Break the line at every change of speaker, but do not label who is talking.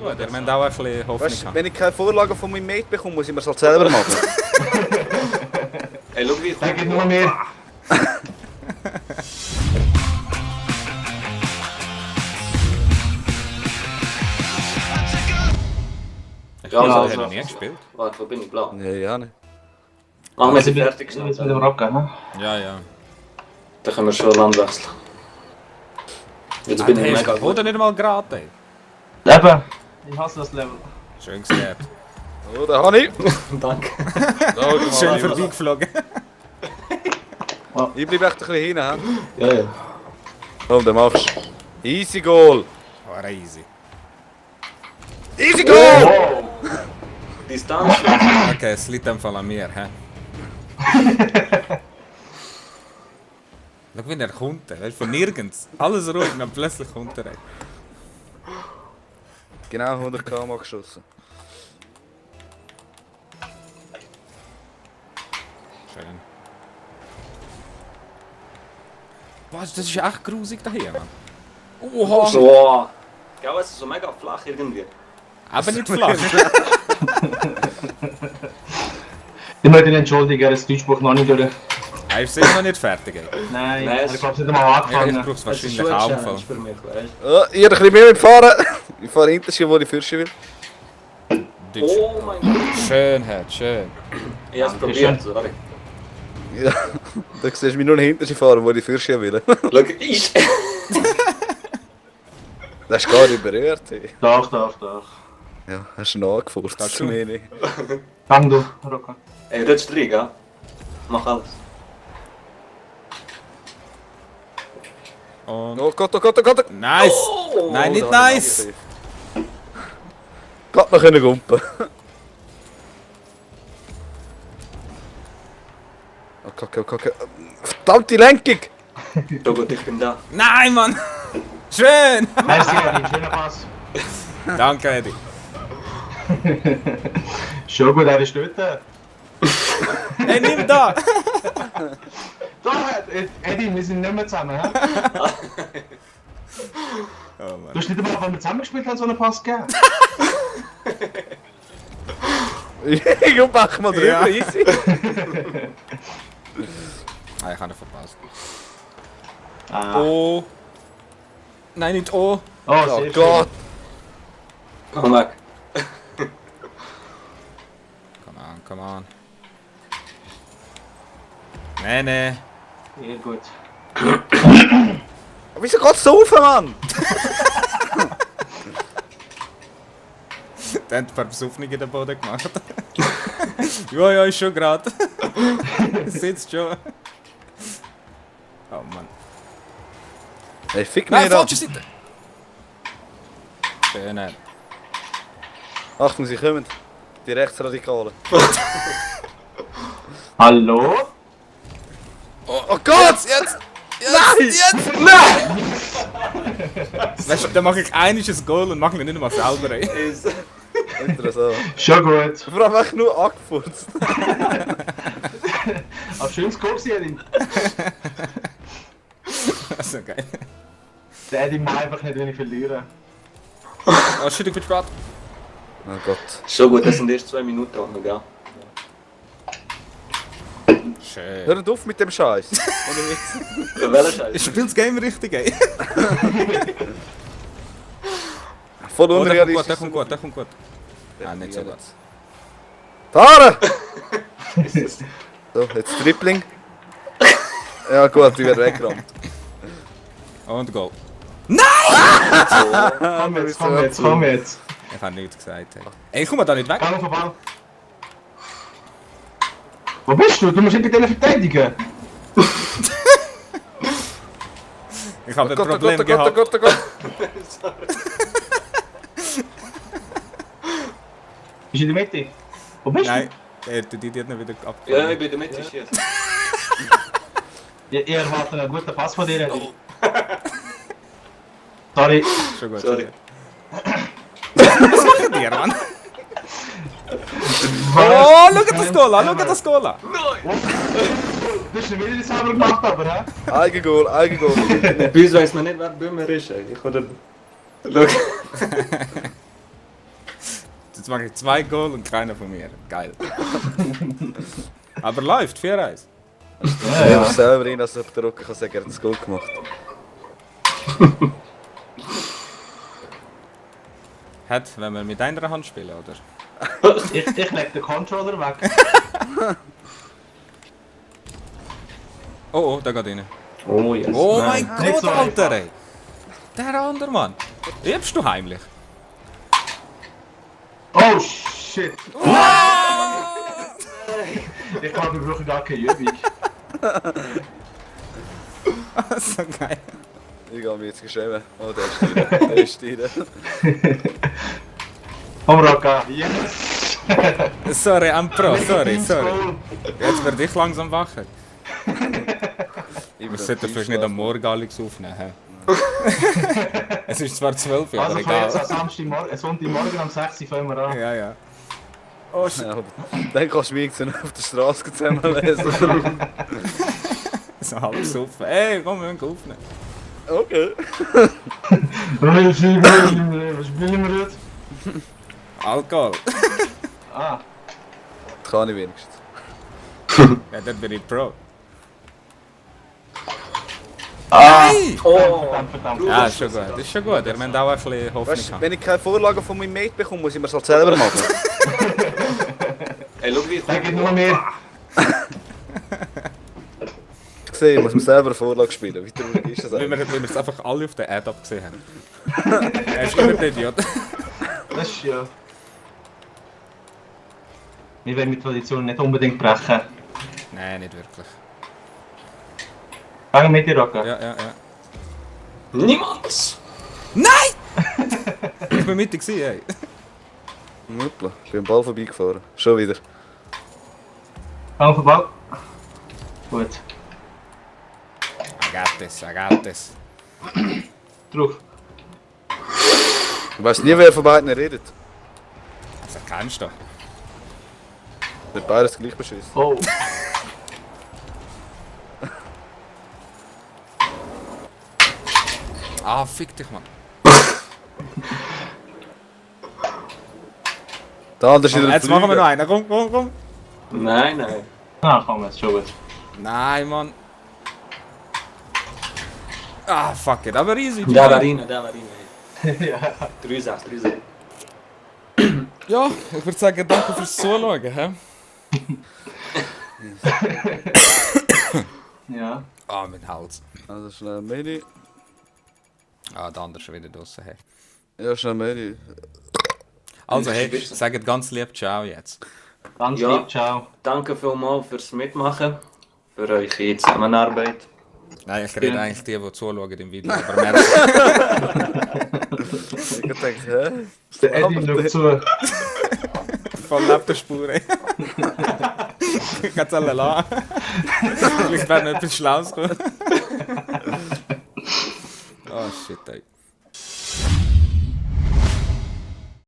Gut, wir haben auch ein bisschen Hoffnung
Weißt,
gehabt.
wenn ich keine Vorlagen von meinem Mate bekomme, muss ich mir es halt selber machen.
Ey, schau wie ich
Da geht nur mehr.
Ich
Ja,
habe
also-
noch nie gespielt.
Warte, wo bin ich? Blau.
Nee, ja nicht.
Machen wir sie
Jetzt
fertig
mit
schnell.
dem Rocken, ne?
Ja, ja.
Dann können wir schon Land wechseln. Jetzt bin ich mega
Oder
gut.
nicht mal gerade, ey.
Eben. Ich hasse das Level.
Schön gesehen.
Oh, da habe ich.
Danke.
Schön vorbeigeflogen.
Ich bleibe echt ein bisschen hinten. He?
Ja, ja.
Komm, dann machst du. Easy Goal.
Oh, easy.
Easy Goal!
Wow! Distanz.
Okay, es liegt im Fall an mir, hä? Schau, wie er kommt, weißt du, von nirgends. Alles ruhig, dann plötzlich kommt er. Ey.
Genau 100 km geschossen.
Schön. Was, das ist echt grusig da hier, Mann. Oha!
So. Ja, es ist so mega flach irgendwie.
Aber nicht flach.
Ich möchte ihn entschuldigen, das Deutschbuch noch nicht durch.
Er ist sicher noch nicht fertig, ey.
Nein,
Nein,
ich glaube, es nicht einmal
Ich
angefangen.
brauch's
Das ist
wahrscheinlich
schon
auch
eine
im Fall.
Challenge für mich, weißt
Oh, ich hätte ein bisschen mehr mitfahren. Ich fahre hinterher, wo ich fürschen will.
du?
Deutsch.
Oh mein Gott.
Schön, Herr, schön.
Ich hab's probiert, sorry.
Ja, da siehst du mich nur hinterher fahren, wo ich fürschen will.
Schau, ich.
Das ist gar nicht berührt. Hey.
Doch.
Ja, hast du ihn angefurzt?
Das schon.
Mehr nicht.
Fang du, Rocker.
Ey, du hast 3, gell? Mach alles.
Und...
Oh Gott, oh Gott, oh Gott!
Nice!
Oh,
Nein, nicht
da hab ich
nice!
Gerade noch können gumpen. Oh, Kacke, oh, Kacke. Verdammte Lenkung!
So gut, ich bin da.
Nein, Mann! Schön!
Merci, Eddie, schöner Pass.
Danke, Eddie.
Schon gut, er ist dort.
Hey, nimm da!
Da, Eddie, wir sind nicht mehr zusammen, hä?
Oh,
Du
Mann.
hast nicht einmal, wenn wir zusammengespielt haben, so einen Pass gegeben.
Ich mach mal drüber,
Ja.
easy.
Ah, ich habe ihn verpasst.
Ah.
Oh! Nein, nicht oh!
Oh,
Oh
sehr
Gott!
Komm weg.
Come on. Nee, nee.
schön. Sehr gut.
Wieso geht's so auf, Mann?
Der hat ein paar Besoffene in den Boden gemacht. Ja, ist schon gerade. Sitzt schon. Oh Mann.
Hey, fick
Nein,
mich ab.
falsche Seite! Schön.
Achtung, sie kommen. Die Rechtsradikalen.
Hallo?
Oh Gott!
Jetzt!
Nein! Nein!
Weißt du, dann mache ich einiges Goal und mache mir nicht mal selber. Ey.
Interessant.
Schon gut.
Vor allem echt nur angefurzt.
Aber schönes Goal, Eddie.
Also geil.
Der Eddie mag einfach nicht, wenn ich verliere.
Oh shit, ich bin spät.
Oh Gott.
Schon gut, das sind erst 2 Minuten noch, gell?
Schön.
Hört auf mit dem Scheiß. Ohne Witz.
Für welchen Scheiß?
Ich spiele das Game richtig, ey.
Voll
Oh, der kommt gut,
unrealistisch.
der kommt gut, der kommt gut. Ah, nicht so gut.
Tara! So, jetzt Tripling. Ja gut, die wird weggerammt.
Und Goal.
Komm jetzt.
Ich habe nichts gesagt. Ey, ey komm mal da nicht weg.
Ball auf den Ball. Wo bist du? Du musst nicht bei denen verteidigen.
Ich habe
Oh
ein
Gott, oh
Problem
Gott, oh Gott, oh
gehabt.
Gott, oh Gott.
Bist du in der Mitte? Wo bist
Nein, die hat ihn wieder
Ja,
abgefangen.
ich bin in der Mitte jetzt.
du? Ich erwarte einen guten Pass von dir, Eddie. Sorry.
Schon gut.
Sorry.
Was machen die, Mann? Oh, schau das Goal an, schau das Goal an.
Du hast schon wieder die selber gemacht, aber, hä?
Eigengoal, Eigengoal.
Bei uns weiss man nicht, wer Böhmer ist. Ey. Ich oder... Schau.
Jetzt mache ich 2 Goal und keiner von mir. Geil. Aber läuft, 4-1.
Ja,
Ich
ja.
selber rein, als ob der Rocker kann sagen, er hat das Goal gemacht.
Hat, wenn wir mit einer Hand spielen, oder?
Ich leg den Controller weg.
Oh, oh, da geht rein.
Oh yes.
Oh
Nein,
mein
nicht
Gott,
so
Alter,
einfach.
ey. Der andere Mann. Übst du heimlich?
Oh shit! Ich glaube, wir brauchen gar keine Übung.
So geil.
Ich habe mich jetzt geschrieben. Oh, der ist Stier. Der ist Stier.
Komm, Rocca. Yes!
Sorry, Ampro, sorry.
Goal.
Jetzt werde ich langsam wacher.
Ich
Wir sollten vielleicht nicht am Morgen alles aufnehmen. hä? Es ist zwar 12 Uhr,
Also
aber
von jetzt an
egal.
Sonntagmorgen um 6 Uhr fangen wir an.
Ja, ja. Oh shit.
Ja, aber dann kannst du mich irgendwie auf der Straße zusammenlesen.
So halb besoffen. Ey, komm, wir müssen aufnehmen.
Okay.
Was spielen wir jetzt?
Alkohol.
Ah,
Das kann ich wenigstens.
Ja, dort bin ich Pro.
Nein!
Oh!
Verdammt.
Ja, ist schon gut. Das ist schon gut. Ihr müsst auch ein bisschen Hoffnung
Weißt du,
haben.
wenn ich keine Vorlagen von meinem Mate bekomme, muss ich mir es halt selber machen.
Ey, schau wie
Da geht nur mehr.
Ich sehe, ich muss mir selber eine Vorlage spielen. Wie traurig ist das
Weil
eigentlich?
wir es einfach alle auf der Ad gesehen haben. Er ist immer der Idiot.
Das ist ja... Wir wollen die Tradition nicht unbedingt brechen.
Nein, nicht wirklich.
Fangen mit dir, Rocca.
Ja, ja, ja.
niemals!
Ich bin mittig gewesen, ey.
Hoppla, ich bin am Ball vorbeigefahren. Schon wieder.
Fang auf den Ball. Gut.
I got this.
Drauf.
Ich weiss nie, wer von beiden redet.
Also kennst du.
Wird beides gleich beschissen.
Oh.
Ah, fick dich, Mann.
Der andere ist wieder
Jetzt machen wir noch einen. Komm, komm, komm.
Nein, nein.
Ah, komm, jetzt schon gut.
Nein, Mann. Ah, fuck it. Aber easy.
Der war rein, der war rein.
Ja.
3-6, 3-6.
Ja, ich würde sagen, danke fürs Zuschauen. Hä?
Ja.
Ah, mein Hals.
Also schnell Medi.
Ah, der andere ist schon wieder draussen. Hey.
Ja, schnell Medi.
Also, hey, sagt ganz lieb Ciao jetzt.
Ganz
Ja.
lieb, ciao.
Danke vielmals fürs Mitmachen, für eure Zusammenarbeit.
Nein, ich rede eigentlich die zuschauen im Video. Aber merkst
Ich hab gedacht, hä?
Der Eddie schaut zu.
voll neben der Spur, ey. Ich kann es alle lassen. Vielleicht wäre noch etwas Schlaues kommen. Oh shit, ey.